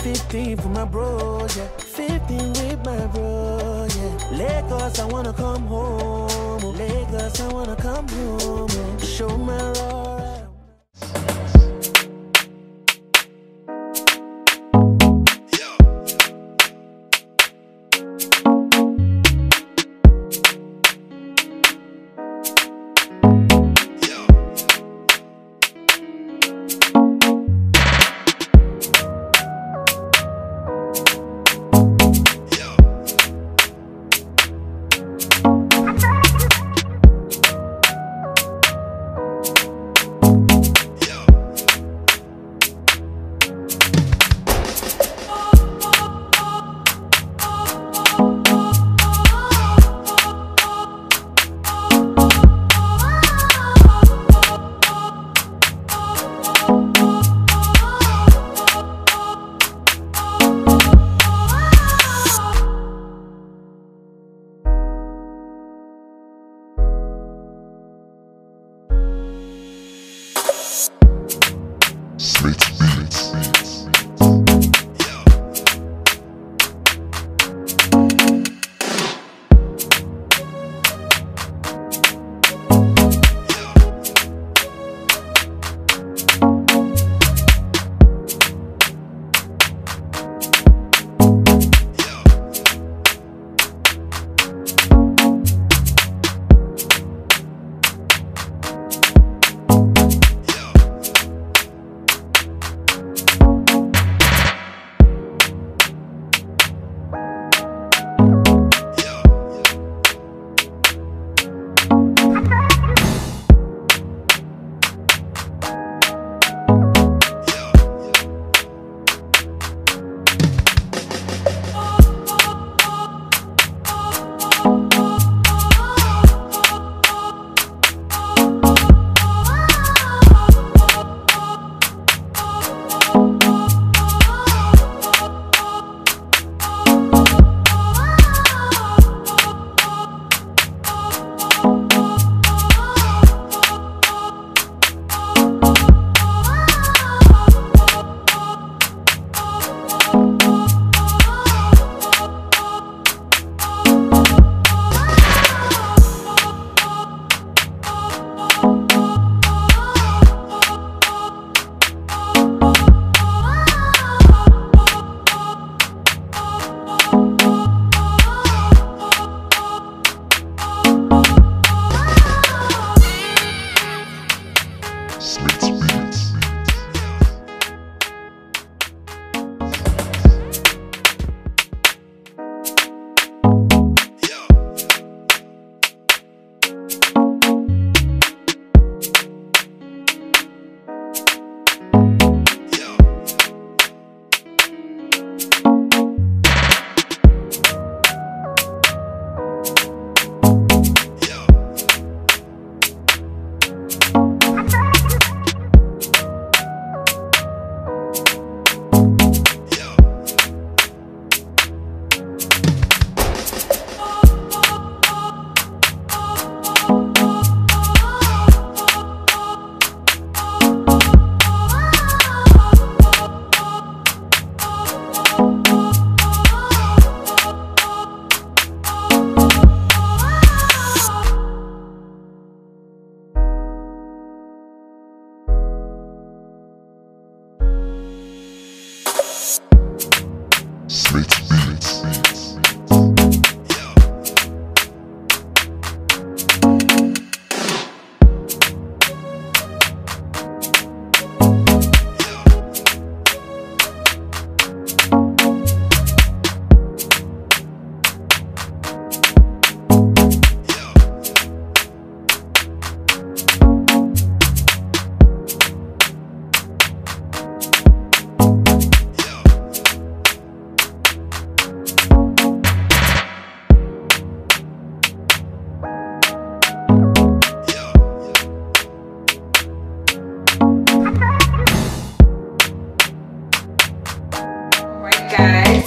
15 for my bro, yeah. 15 with my bro, yeah. Lagos, I wanna come home. Lagos, I wanna come home. Show my Aurora.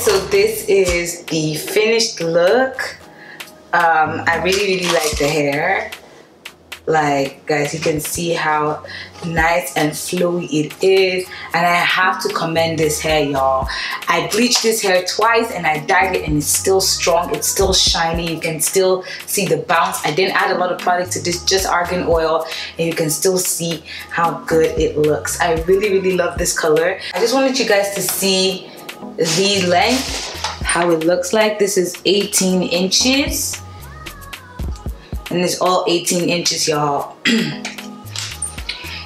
So this is the finished look. I really like the hair. Like, guys, you can see how nice and flowy it is, and I have to commend this hair, y'all. I bleached this hair twice and I dyed it, and it's still strong, it's still shiny. You can still see the bounce. I didn't add a lot of product to this, just argan oil, and you can still see how good it looks. I really love this color. I just wanted you guys to see the length, how it looks like. This is 18 inches. And it's all 18 inches, y'all.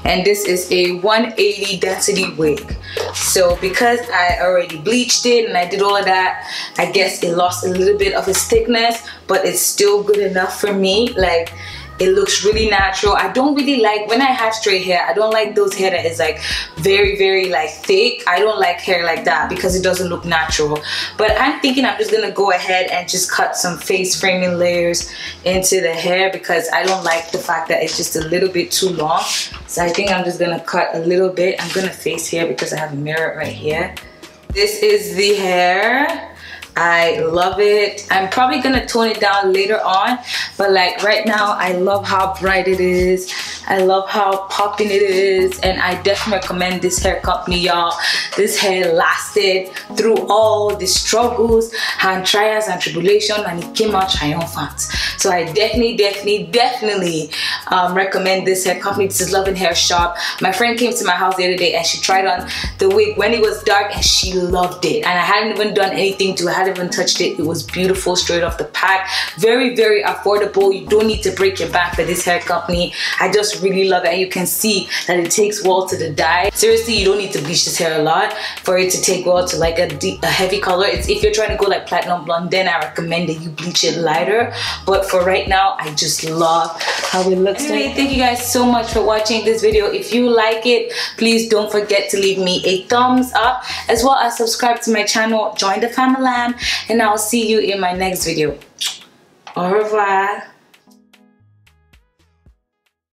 And this is a 180 density wig. So because I already bleached it and I did all of that, I guess it lost a little bit of its thickness, but it's still good enough for me. Like, it looks really natural. I don't really like, when I have straight hair, I don't like those hair that is like very like thick. I don't like hair like that because it doesn't look natural. But I'm thinking I'm just gonna go ahead and just cut some face framing layers into the hair because I don't like the fact that it's just a little bit too long. So I think I'm just gonna cut a little bit. I'm gonna face here because I have a mirror right here. This is the hair. I love it. I'm probably gonna tone it down later on, but like right now I love how bright it is. I love how popping it is, and I definitely recommend this hair company, y'all. This hair lasted through all the struggles and trials and tribulations, and it came out triumphant. So I definitely recommend this hair company. This is LuvinHairShop. My friend came to my house the other day and she tried on the wig when it was dark and she loved it, and I hadn't even done anything to it. I hadn't even touched it. It was beautiful straight off the pack. Very affordable. You don't need to break your back for this hair company. I just really love it, and you can see that it takes well to the dye. Seriously, you don't need to bleach this hair a lot for it to take well to like a heavy color. It's if you're trying to go like platinum blonde, then I recommend that you bleach it lighter, but for right now I just love how it looks. Anyway, thank you guys so much for watching this video. If you like it, please don't forget to leave me a thumbs up, as well as subscribe to my channel, join the family, and I'll see you in my next video. Au revoir.